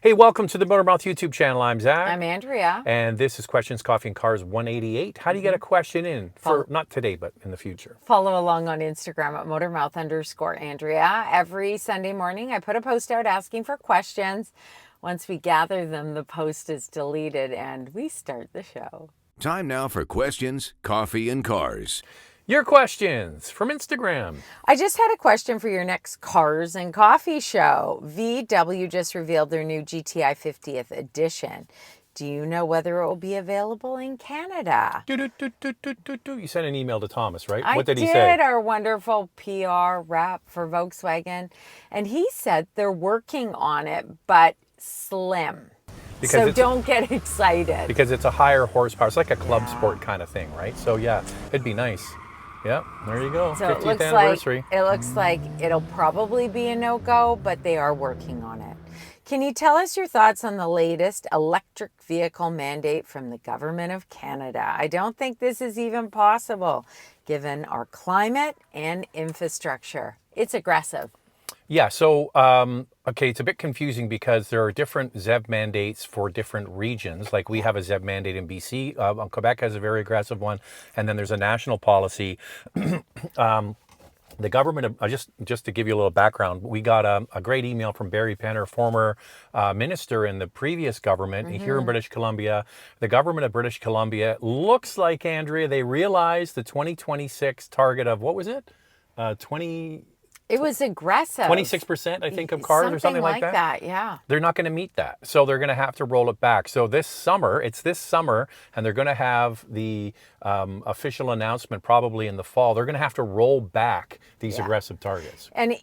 Hey, welcome to the Motormouth YouTube channel. I'm Zach. I'm Andrea. And this is Questions, Coffee, and Cars 188. How do you get a question in for, not today, but in the future? Follow along on Instagram at motormouth_Andrea. Every Sunday morning, I put a post out asking for questions. Once we gather them, the post is deleted and we start the show. Time now for Questions, Coffee, and Cars. Your questions from Instagram. I just had a question for your next Cars and Coffee show. VW just revealed their new GTI 50th edition. Do you know whether it will be available in Canada? You sent an email to Thomas, right? What did he say? Our wonderful PR rep for Volkswagen. And he said they're working on it, but slim. So don't get excited. Because it's a higher horsepower. It's like a club sport kind of thing, right? So yeah, it'd be nice. Yeah, there you go. So 50th anniversary. It looks like it'll probably be a no-go, but they are working on it. Can you tell us your thoughts on the latest electric vehicle mandate from the government of Canada? I don't think this is even possible, given our climate and infrastructure. It's aggressive. Yeah, so, okay, it's a bit confusing because there are different ZEV mandates for different regions. Like we have a ZEV mandate in BC, Quebec has a very aggressive one, and then there's a national policy. The government, just to give you a little background, we got a great email from Barry Penner, former minister in the previous government here in British Columbia. The government of British Columbia looks like, Andrea, they realized the 2026 target of, what was it? It was aggressive. 26%, I think, of cars or something like that. Yeah. They're not going to meet that. So they're going to have to roll it back. So this summer, and they're going to have the official announcement probably in the fall. They're going to have to roll back these aggressive targets. And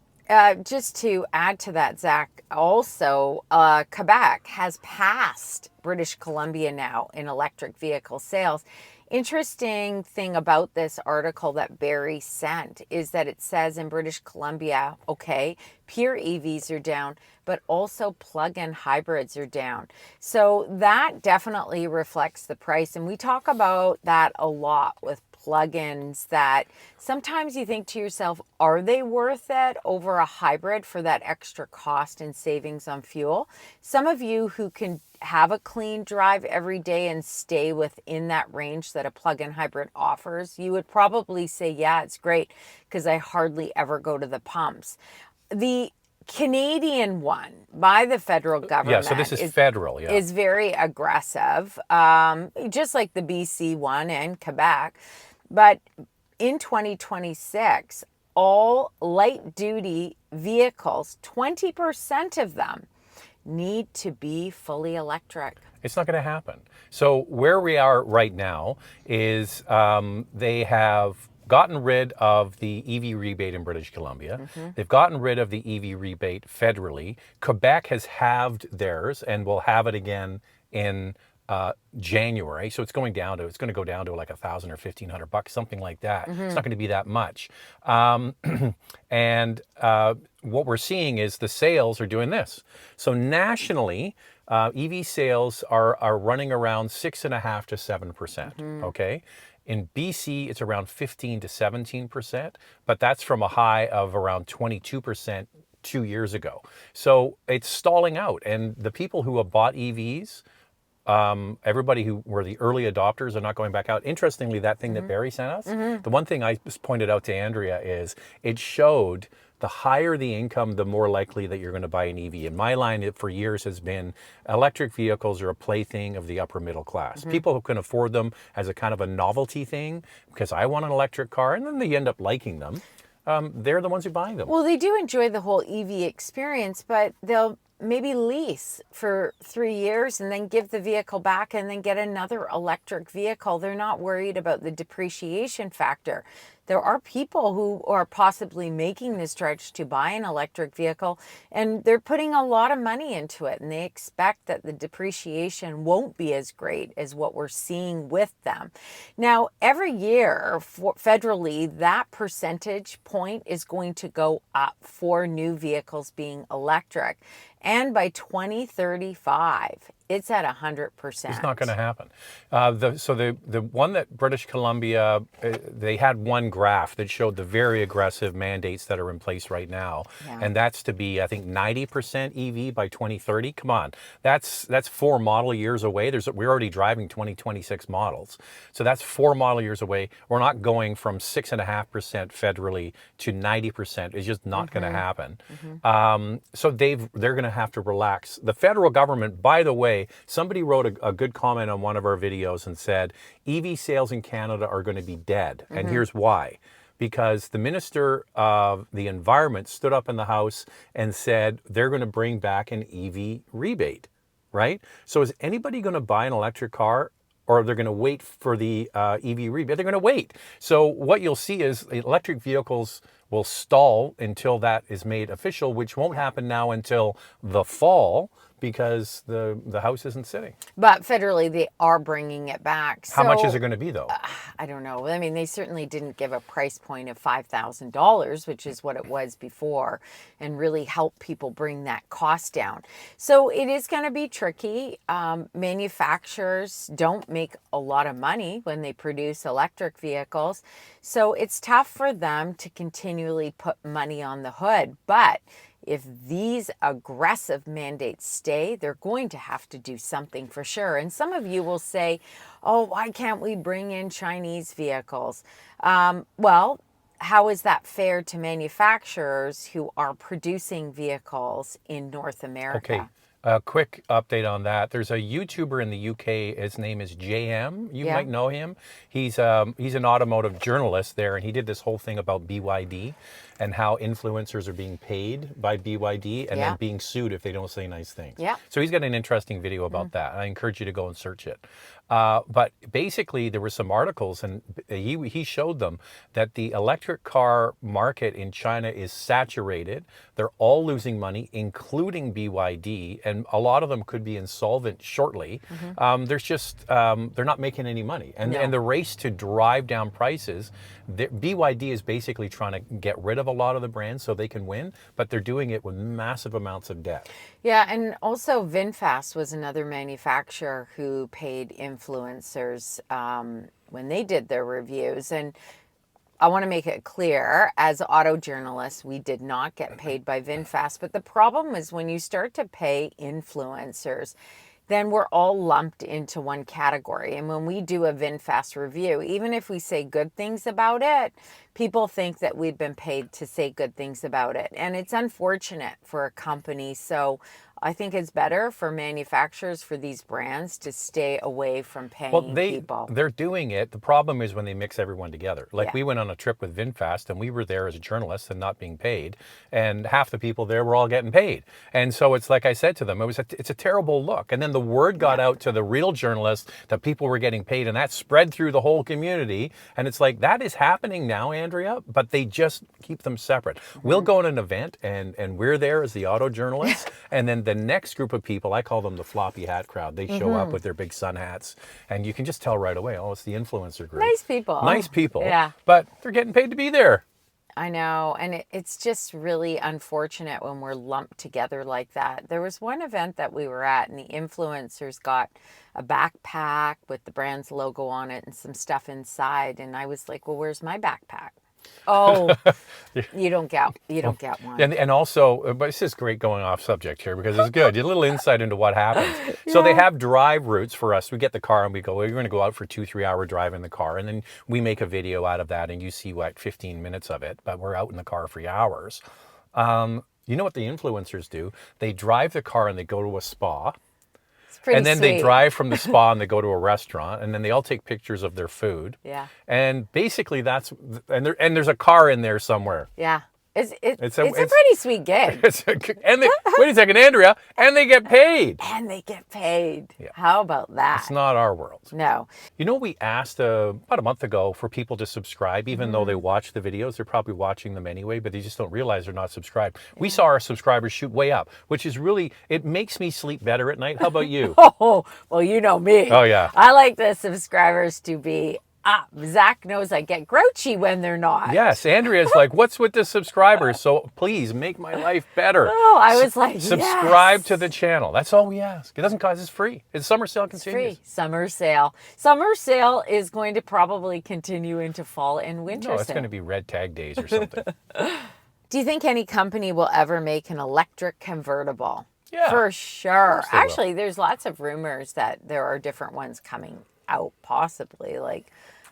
just to add to that, Zach, also, Quebec has passed British Columbia now in electric vehicle sales. Interesting thing about this article that Barry sent is that it says in British Columbia, okay, pure EVs are down, but also plug-in hybrids are down. So that definitely reflects the price. And we talk about that a lot with plug-ins, that sometimes you think to yourself, are they worth it over a hybrid for that extra cost and savings on fuel? Some of you who can have a clean drive every day and stay within that range that a plug-in hybrid offers, you would probably say, yeah, it's great because I hardly ever go to the pumps. The Canadian one by the federal government, so this is federal, is very aggressive, just like the BC one and Quebec. But in 2026, all light-duty vehicles, 20% of them need to be fully electric. It's not going to happen. So where we are right now is they have gotten rid of the EV rebate in British Columbia. They've gotten rid of the EV rebate federally. Quebec has halved theirs and will have it again in January. So it's going to go down to like $1,000 or $1,500, something like that. It's not going to be that much. And what we're seeing is the sales are doing this. So nationally, EV sales are running around 6.5% to 7%. Okay. In BC, it's around 15 to 17%, but that's from a high of around 22% 2 years ago. So it's stalling out. And the people who have bought EVs, everybody who were the early adopters are not going back out. Interestingly, that thing that Barry sent us, the one thing I just pointed out to Andrea is it showed the higher the income, the more likely that you're going to buy an EV. And my line for years has been electric vehicles are a plaything of the upper middle class. People who can afford them as a kind of a novelty thing, because I want an electric car, and then they end up liking them. They're the ones who buy them. Well, they do enjoy the whole EV experience, but they'll maybe lease for 3 years and then give the vehicle back and then get another electric vehicle. They're not worried about the depreciation factor. There are people who are possibly making the stretch to buy an electric vehicle, and they're putting a lot of money into it, and they expect that the depreciation won't be as great as what we're seeing with them. Now, every year, federally, that percentage point is going to go up for new vehicles being electric. And by 2035, It's at 100%. It's not going to happen. The one that British Columbia, they had one graph that showed the very aggressive mandates that are in place right now, Yeah. and that's to be, I think, 90% EV by 2030. Come on, that's 4 model years away. We're already driving 2026 models, so that's 4 model years away. We're not going from 6.5% federally to 90%. It's just not going to happen. So they're going to have to relax. The federal government, by the way. Somebody wrote a good comment on one of our videos and said, EV sales in Canada are going to be dead. And here's why. Because the Minister of the Environment stood up in the House and said they're going to bring back an EV rebate, right? So is anybody going to buy an electric car, or they're going to wait for the EV rebate? They're going to wait. So what you'll see is electric vehicles will stall until that is made official, which won't happen now until the fall, because the House isn't sitting. But federally, they are bringing it back. How much is it going to be, though? I don't know. I mean, they certainly didn't give a price point of $5,000, which is what it was before, and really help people bring that cost down. So it is going to be tricky. Manufacturers don't make a lot of money when they produce electric vehicles. So it's tough for them to continually put money on the hood. But if these aggressive mandates stay, they're going to have to do something for sure. And some of you will say, oh, why can't we bring in Chinese vehicles? Well, how is that fair to manufacturers who are producing vehicles in North America? Okay. A quick update on that. There's a YouTuber in the UK. His name is JM. You might know him. He's an automotive journalist there, and he did this whole thing about BYD and how influencers are being paid by BYD and then being sued if they don't say nice things. Yeah. So he's got an interesting video about that. I encourage you to go and search it. But basically, there were some articles, and he showed them that the electric car market in China is saturated. They're all losing money, including BYD, and a lot of them could be insolvent shortly. There's just, they're not making any money. And the race to drive down prices, BYD is basically trying to get rid of a lot of the brands so they can win, but they're doing it with massive amounts of debt. Yeah, and also VinFast was another manufacturer who paid influencers when they did their reviews. And I want to make it clear, as auto journalists, we did not get paid by VinFast. But the problem is when you start to pay influencers, then we're all lumped into one category. And when we do a VinFast review, even if we say good things about it, people think that we've been paid to say good things about it. And it's unfortunate for a company. So I think it's better for manufacturers, for these brands, to stay away from paying people. They're doing it. The problem is when they mix everyone together. Like we went on a trip with VinFast, and we were there as a journalist and not being paid. And half the people there were all getting paid. And so it's like I said to them, it's a terrible look. And then the word got out to the real journalists that people were getting paid, and that spread through the whole community. And it's like, that is happening now, Andrea, but they just keep them separate. We'll go to an event, and we're there as the auto journalists, and then the next group of people, I call them the floppy hat crowd. They show up with their big sun hats, and you can just tell right away, oh, it's the influencer group. Nice people. Nice people. Yeah. But they're getting paid to be there. I know. And it's just really unfortunate when we're lumped together like that. There was one event that we were at, and the influencers got a backpack with the brand's logo on it and some stuff inside. And I was like, well, where's my backpack? Oh, you don't get one. And also, but this is great going off subject here because it's good. A little insight into what happens. So they have drive routes for us. We get the car and we go, we're going to go out for 2-3 hour drive in the car. And then we make a video out of that, and you see 15 minutes of it, but we're out in the car for hours. You know what the influencers do? They drive the car and they go to a spa. And then they drive from the spa and they go to a restaurant, and then they all take pictures of their food. Yeah. And basically and there's a car in there somewhere. Yeah. It's a pretty sweet gig. Wait a second, Andrea, and they get paid. And they get paid. Yeah. How about that? It's not our world. No. You know, we asked about a month ago for people to subscribe, even though they watch the videos. They're probably watching them anyway, but they just don't realize they're not subscribed. We saw our subscribers shoot way up, which is really, it makes me sleep better at night. How about you? Oh, well, you know me. Oh, yeah. I like the subscribers to be Zach knows I get grouchy when they're not. Yes, Andrea's like, what's with the subscribers? So please make my life better. Oh, I was like, subscribe yes. to the channel. That's all we ask. It doesn't cost. It's free. It's summer sale continues. Free. Summer sale. Summer sale is going to probably continue into fall and winter. No, it's soon. going to be red tag days or something. Do you think any company will ever make an electric convertible? Yeah, for sure. they will. Actually, there's lots of rumors that there are different ones coming out, possibly like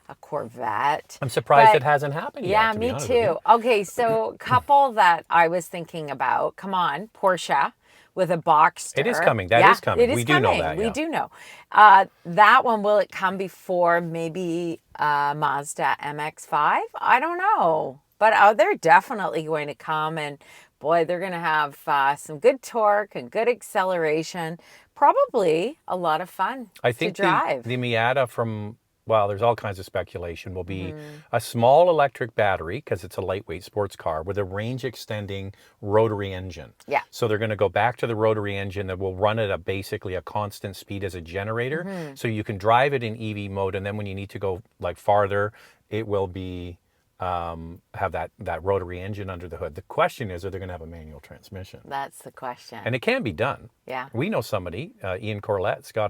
a Corvette. I'm surprised But- it hasn't happened yet. Yeah, to be me honest with too. Okay, so couple that I was thinking about. Come on, Porsche with a Boxster. It is coming. That is coming. It is We do know coming. that, We yeah. do know. That one, will it come before maybe Mazda MX-5? I don't know. But they're definitely going to come, and boy, they're going to have some good torque and good acceleration. Probably a lot of fun I think to drive. the Miata from, well, there's all kinds of speculation, will be a small electric battery, because it's a lightweight sports car, with a range extending rotary engine. Yeah. So they're going to go back to the rotary engine that will run at basically a constant speed as a generator. So you can drive it in EV mode, and then when you need to go like farther, it will be have that rotary engine under the hood. The question is, are they going to have a manual transmission? That's the question. And it can be done. Yeah. We know somebody, Ian Corlett's got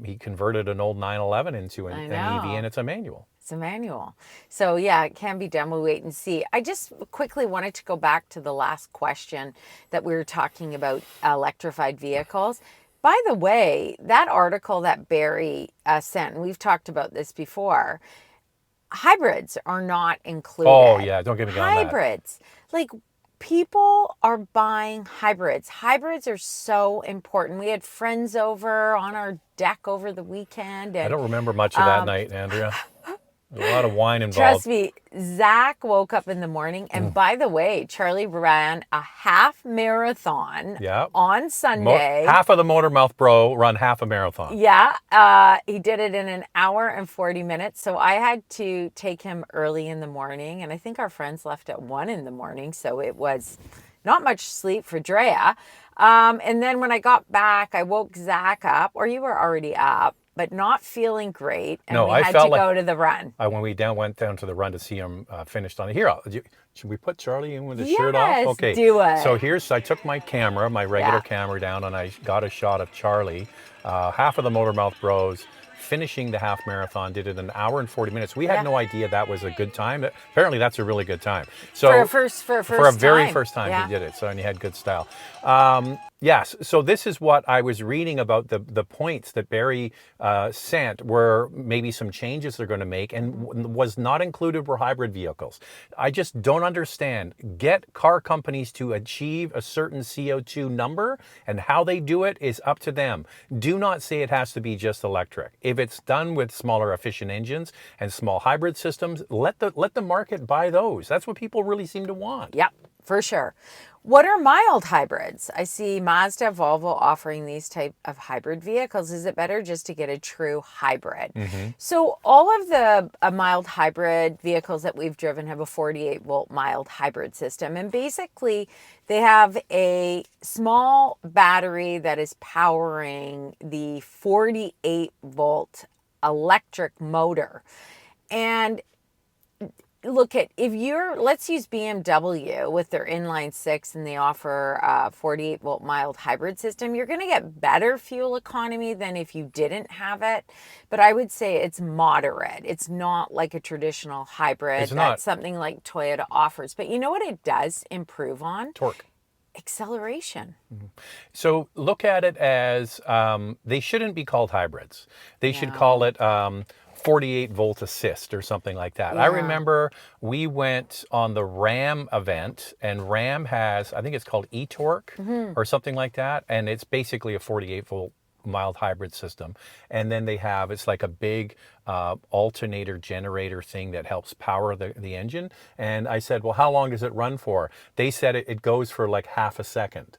he converted an old 911 into an EV, and it's a manual. It's a manual. So yeah, it can be done. We'll wait and see. I just quickly wanted to go back to the last question that we were talking about electrified vehicles. By the way, that article that Barry sent, and we've talked about this before, hybrids are not included. Oh yeah, don't get me on that. Hybrids. Like, people are buying hybrids. Hybrids are so important. We had friends over on our deck over the weekend. And I don't remember much of that night, Andrea. There's a lot of wine involved. trust me, Zach woke up in the morning, and by the way, Charlie ran a half marathon Yeah. on Sunday. Half of the Motor Mouth Bro run half a marathon. Yeah, he did it in an hour and 40 minutes. So I had to take him early in the morning, and I think our friends left at 1 in the morning. So it was not much sleep for Drea. And then when I got back, I woke Zach up, or you were already up, but not feeling great. And No, we I had felt to like- go to the run. When we went down to the run to see him finished on it. Here, should we put Charlie in with his shirt Yes, off? Okay. do it. So I took my camera, my regular Yeah. camera down, and I got a shot of Charlie, half of the Motor Mouth Bros, finishing the half marathon, did it in an hour and 40 minutes. We had Yeah. no idea that was a good time. Apparently that's a really good time. So For a first for a very time. first time Yeah. he did it. So, and he had good style. Yes. So this is what I was reading about the points that Barry sent, were maybe some changes they're going to make, and was not included were hybrid vehicles. I just don't understand. Get car companies to achieve a certain CO2 number, and how they do it is up to them. Do not say it has to be just electric. If it's done with smaller efficient engines and small hybrid systems, let the market buy those. That's what people really seem to want. Yep, for sure. What are mild hybrids? I see Mazda, Volvo offering these type of hybrid vehicles. Is it better just to get a true hybrid? So all of the mild hybrid vehicles that we've driven have a 48-volt mild hybrid system. And basically, they have a small battery that is powering the 48-volt electric motor. And look at, let's use BMW with their inline 6, and they offer a 48-volt mild hybrid system. You're going to get better fuel economy than if you didn't have it, but I would say it's moderate. It's not like a traditional hybrid. It's not. That's something like Toyota offers. But you know what it does improve on? Torque. Acceleration. So look at it as they shouldn't be called hybrids. They should call it 48-volt assist or something like that. I Yeah. remember we went on the Ram event, and Ram has, I think it's called e-torque or something like that, and it's basically a 48-volt mild hybrid system. And then they have, it's like a big alternator generator thing that helps power the engine. And I said, well, how long does it run for? They said it goes for like half a second.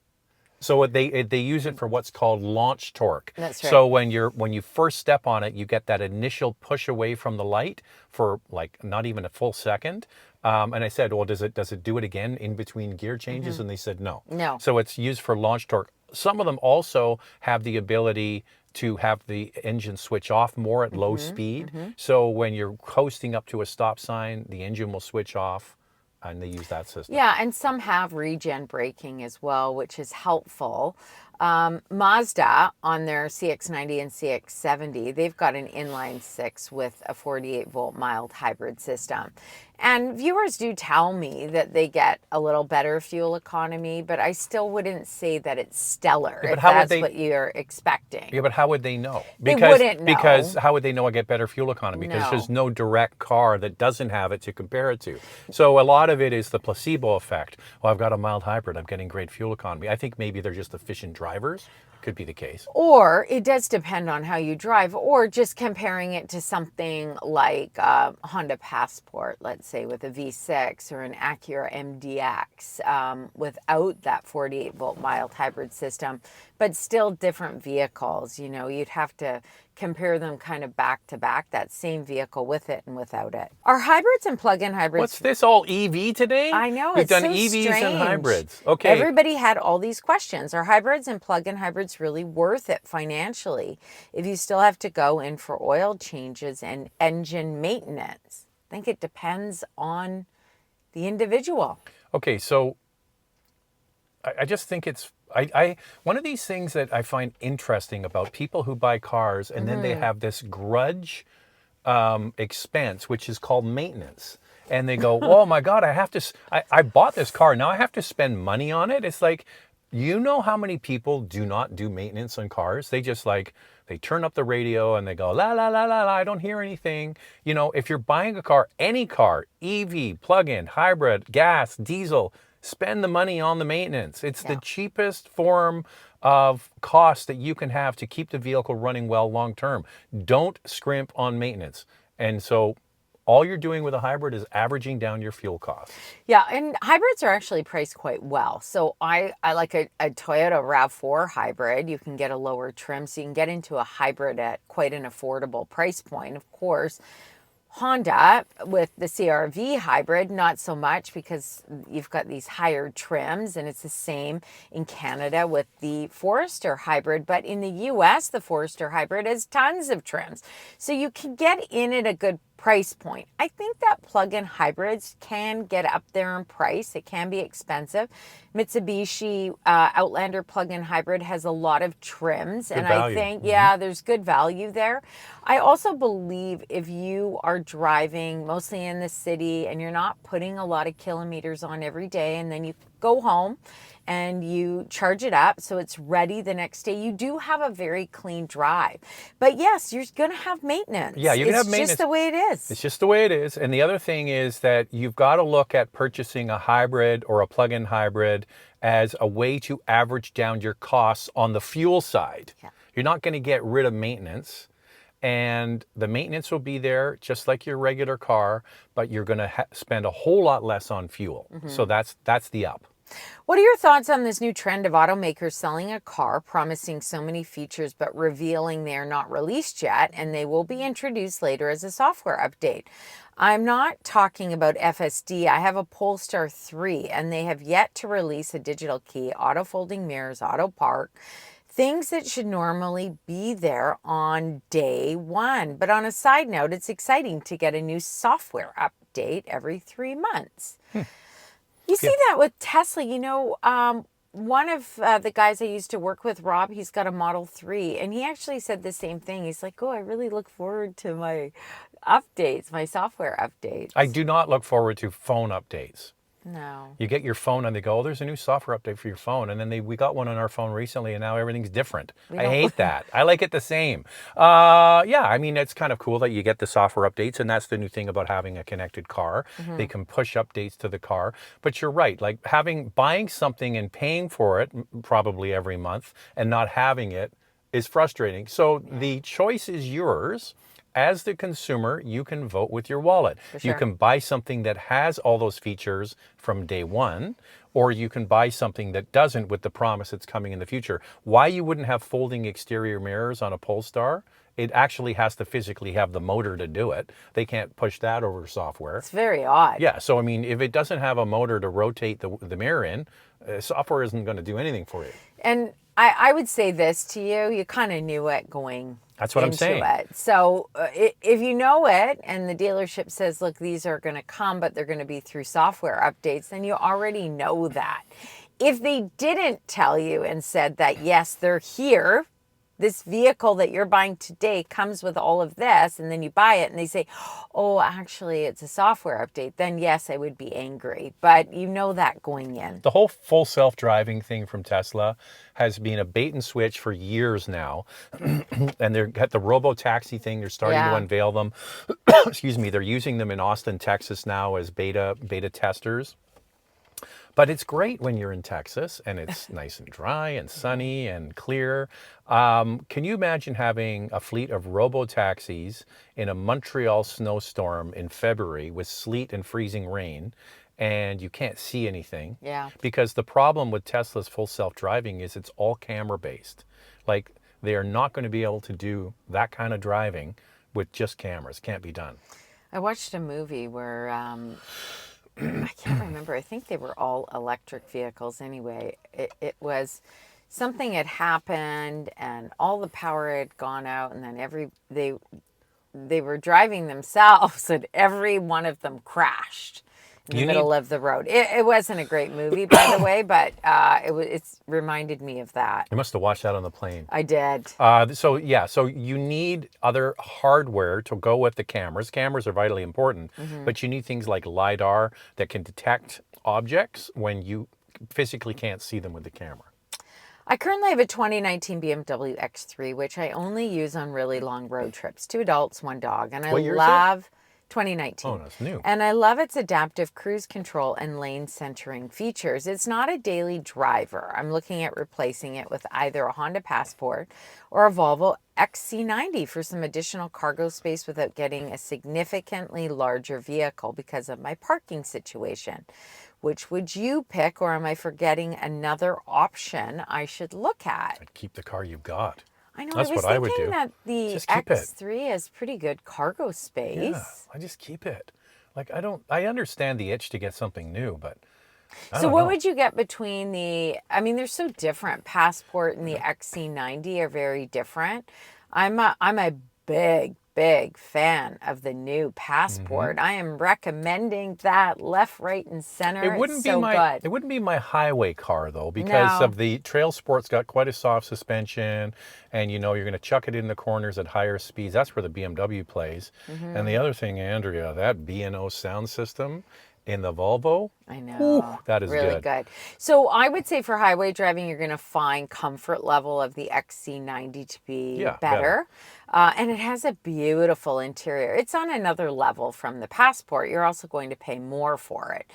So they use it for what's called launch torque. That's right. So when you first step on it, you get that initial push away from the light for like not even a full second. And I said, well, does it do it again in between gear changes? And they said no. No. So it's used for launch torque. Some of them also have the ability to have the engine switch off more at low speed. So when you're coasting up to a stop sign, the engine will switch off, and they use that system. Yeah, and some have regen braking as well, which is helpful. Mazda on their CX-90 and CX-70, they've got an inline six with a 48-volt mild hybrid system. And viewers do tell me that they get a little better fuel economy, but I still wouldn't say that it's stellar if that's what you're expecting. Yeah, but how would they know? They wouldn't know. Because how would they know I get better fuel economy? Because there's no direct car that doesn't have it to compare it to. So a lot of it is the placebo effect. Well, I've got a mild hybrid, I'm getting great fuel economy. I think maybe they're just efficient drivers. Could be the case. Or it does depend on how you drive, or just comparing it to something like a Honda Passport, let's say with a V6, or an Acura MDX without that 48-volt mild hybrid system, but still different vehicles. You know, you'd have to compare them kind of back to back, that same vehicle with it and without it. Are hybrids and plug-in hybrids... What's this, all EV today? I know, We've it's done so EVs strange. and hybrids. Okay. Everybody had all these questions. Are hybrids and plug-in hybrids really worth it financially if you still have to go in for oil changes and engine maintenance? I think it depends on the individual. Okay, so I just think it's one of these things that I find interesting about people who buy cars and then they have this grudge expense, which is called maintenance. And they go, oh my God, I bought this car, now I have to spend money on it. It's like, you know how many people do not do maintenance on cars? They just they turn up the radio and they go, la, la, la, la, la, I don't hear anything. You know, if you're buying a car, any car, EV, plug-in, hybrid, gas, diesel, spend the money on the maintenance. It's the cheapest form of cost that you can have to keep the vehicle running well long term. Don't scrimp on maintenance. And so all you're doing with a hybrid is averaging down your fuel costs. Yeah, and hybrids are actually priced quite well. So I like a Toyota RAV4 hybrid. You can get a lower trim, so you can get into a hybrid at quite an affordable price point. Of course, Honda with the CR-V hybrid, not so much, because you've got these higher trims, and it's the same in Canada with the Forester hybrid. But in the US, the Forester hybrid has tons of trims. So you can get in at a good price point. I think that plug-in hybrids can get up there in price. It can be expensive. Mitsubishi Outlander plug-in hybrid has a lot of trims, and I think, there's good value there. I also believe if you are driving mostly in the city and you're not putting a lot of kilometers on every day, and then you go home and you charge it up so it's ready the next day, you do have a very clean drive. But yes, you're going to have maintenance. Yeah, you're going to have maintenance. It's just the way it is. It's just the way it is. And the other thing is that you've got to look at purchasing a hybrid or a plug-in hybrid as a way to average down your costs on the fuel side. Yeah. You're not going to get rid of maintenance. And the maintenance will be there just like your regular car, but you're going to spend a whole lot less on fuel. So that's the up. What are your thoughts on this new trend of automakers selling a car, promising so many features, but revealing they're not released yet, and they will be introduced later as a software update? I'm not talking about FSD. I have a Polestar 3, and they have yet to release a digital key, auto folding mirrors, auto park, things that should normally be there on day one. But on a side note, it's exciting to get a new software update every 3 months. You see that with Tesla. You know, one of the guys I used to work with, Rob, he's got a Model 3, and he actually said the same thing. He's like, oh, I really look forward to my updates, my software updates. I do not look forward to phone updates. No. You get your phone and they go, oh, there's a new software update for your phone. And then we got one on our phone recently and now everything's different. I hate that. I like it the same. Yeah, I mean, it's kind of cool that you get the software updates, and that's the new thing about having a connected car. They can push updates to the car. But you're right, like buying something and paying for it probably every month and not having it is frustrating. So the choice is yours. As the consumer, you can vote with your wallet. Sure. You can buy something that has all those features from day one, or you can buy something that doesn't with the promise it's coming in the future. Why you wouldn't have folding exterior mirrors on a Polestar? It actually has to physically have the motor to do it. They can't push that over software. It's very odd. Yeah, so I mean, if it doesn't have a motor to rotate the mirror in, software isn't going to do anything for you. And I would say this to you. You kind of knew it going That's what I'm into saying. it. So if you know it and the dealership says, look, these are going to come, but they're going to be through software updates, then you already know that. If they didn't tell you and said that, yes, they're here, this vehicle that you're buying today comes with all of this, and then you buy it and they say, oh, actually it's a software update, then yes, I would be angry. But you know that going in. The whole full self-driving thing from Tesla has been a bait and switch for years now. And they've got the robo-taxi thing. They're starting to unveil them. Excuse me. They're using them in Austin, Texas now as beta testers. But it's great when you're in Texas and it's nice and dry and sunny and clear. Can you imagine having a fleet of robo-taxis in a Montreal snowstorm in February with sleet and freezing rain, and you can't see anything? Yeah. Because the problem with Tesla's full self-driving is it's all camera-based. Like, they are not going to be able to do that kind of driving with just cameras. Can't be done. I watched a movie where I can't remember. I think they were all electric vehicles anyway. It was something had happened and all the power had gone out, and then they were driving themselves and every one of them crashed in the middle of the road. It wasn't a great movie, by the way, but it's reminded me of that. You must have watched that on the plane. I did. So you need other hardware to go with the cameras. Cameras are vitally important, but you need things like LiDAR that can detect objects when you physically can't see them with the camera. I currently have a 2019 BMW X3, which I only use on really long road trips. 2 adults, 1 dog. And What year is it? love 2019. Oh, that's new. And I love its adaptive cruise control and lane centering features. It's not a daily driver. I'm looking at replacing it with either a Honda Passport or a Volvo XC90 for some additional cargo space without getting a significantly larger vehicle because of my parking situation. Which would you pick, or am I forgetting another option I should look at? I'd keep the car you've got. I know. That's I was what I would thinking do. that the Just keep it. X3 has pretty good cargo space. Yeah, I just keep it. Like, I understand the itch to get something new, but I So don't what know. would you get between they're so different. Passport and the XC90 are very different. I'm a big fan of the new Passport. I am recommending that left, right, and center. It wouldn't It's be so my good. it wouldn't be my highway car though, because No. of the Trail Sport's got quite a soft suspension, and you're going to chuck it in the corners at higher speeds. That's where the BMW plays. And the other thing, Andrea, that B&O sound system in the Volvo, I know. that is really good. So I would say for highway driving, you're going to find comfort level of the XC90 to be better. And it has a beautiful interior. It's on another level from the Passport. You're also going to pay more for it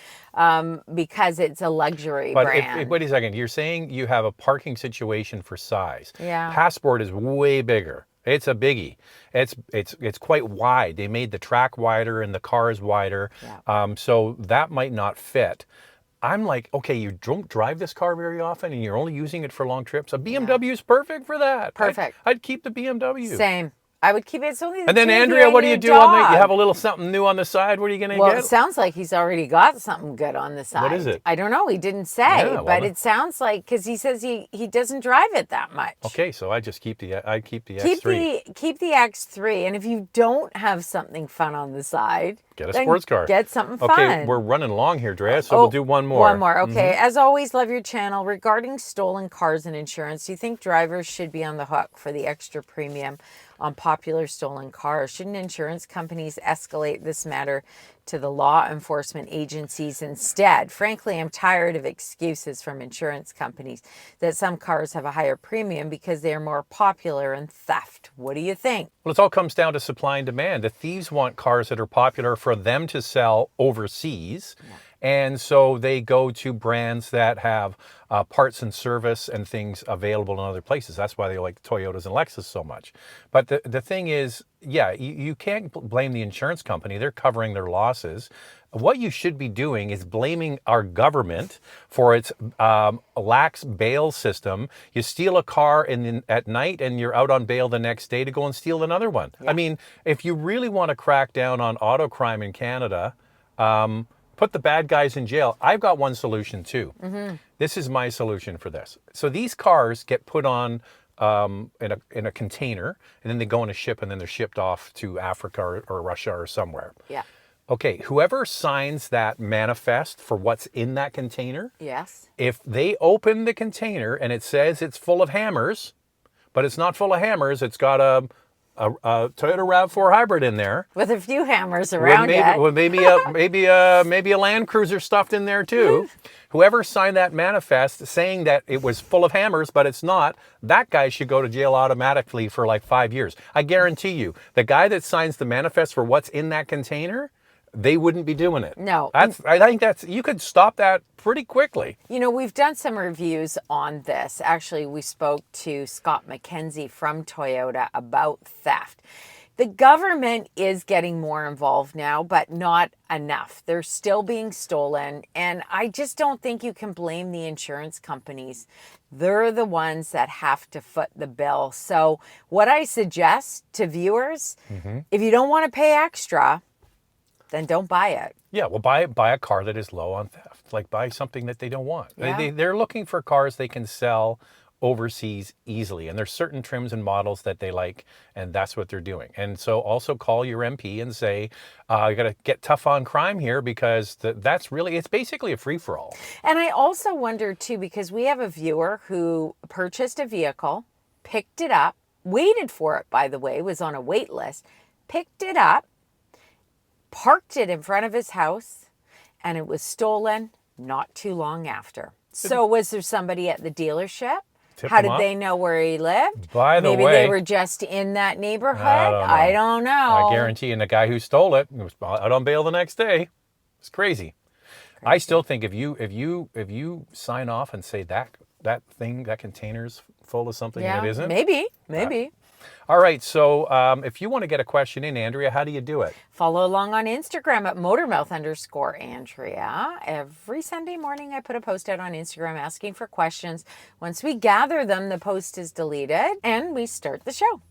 because it's a luxury brand. Wait a second. You're saying you have a parking situation for size. Yeah. Passport is way bigger. It's a biggie. It's quite wide. They made the track wider and the car is wider. Yeah. So that might not fit. I'm like, okay, you don't drive this car very often and you're only using it for long trips. A BMW is perfect for that. Perfect. I'd keep the BMW. Same. I would keep it. It's only the And then two of you Andrea, and what do your you do on the? dog. You have a little something new on the side. What are you going to Well, get? it sounds like he's already got something good on the side. What is it? I don't know. He didn't say, Yeah, well, but it sounds like, because he says he doesn't drive it that much. Okay, so I just keep the X3. Keep the X3, and if you don't have something fun on the side, Get a then sports car. Get something fun. Okay, we're running along here, Drea, so we'll do one more. One more. Okay. As always, love your channel. Regarding stolen cars and insurance, do you think drivers should be on the hook for the extra premium on popular stolen cars? Shouldn't insurance companies escalate this matter to the law enforcement agencies instead? Frankly, I'm tired of excuses from insurance companies that some cars have a higher premium because they are more popular and theft. What do you think? Well, it all comes down to supply and demand. The thieves want cars that are popular for them to sell overseas. Yeah. And so they go to brands that have parts and service and things available in other places. That's why they like Toyotas and Lexus so much. But the thing is, yeah, you can't blame the insurance company. They're covering their losses. What you should be doing is blaming our government for its lax bail system. You steal a car at night and you're out on bail the next day to go and steal another one. Yeah. I mean, if you really want to crack down on auto crime in Canada, put the bad guys in jail. I've got one solution too. This is my solution for this. So these cars get put on in a container, and then they go on a ship, and then they're shipped off to Africa or Russia or somewhere. Yeah. Okay, whoever signs that manifest for what's in that container, Yes. if they open the container and it says it's full of hammers, but it's not full of hammers, it's got a Toyota RAV4 hybrid in there. With a few hammers around it. With maybe a Land Cruiser stuffed in there too. Whoever signed that manifest saying that it was full of hammers, but it's not, that guy should go to jail automatically for like 5 years. I guarantee you, the guy that signs the manifest for what's in that container, they wouldn't be doing it. No. I think you could stop that pretty quickly. You know, we've done some reviews on this. Actually, we spoke to Scott McKenzie from Toyota about theft. The government is getting more involved now, but not enough. They're still being stolen. And I just don't think you can blame the insurance companies. They're the ones that have to foot the bill. So what I suggest to viewers, if you don't want to pay extra, then don't buy it. Yeah, well, buy a car that is low on theft. Like, buy something that they don't want. Yeah. They're looking for cars they can sell overseas easily. And there's certain trims and models that they like, and that's what they're doing. And so also call your MP and say, you got to get tough on crime here, because that's really, it's basically a free-for-all. And I also wonder, too, because we have a viewer who purchased a vehicle, picked it up, waited for it, by the way, was on a wait list, picked it up, parked it in front of his house, and it was stolen not too long after. So was there somebody at the dealership? How did they know where he lived? By the way, maybe they were just in that neighborhood. I don't know. I guarantee you, and the guy who stole it was out on bail the next day. It's crazy. I still think if you sign off and say that container's full of something that isn't. Maybe. All right, so if you want to get a question in, Andrea, how do you do it? Follow along on Instagram at motormouth_Andrea. Every Sunday morning, I put a post out on Instagram asking for questions. Once we gather them, the post is deleted and we start the show.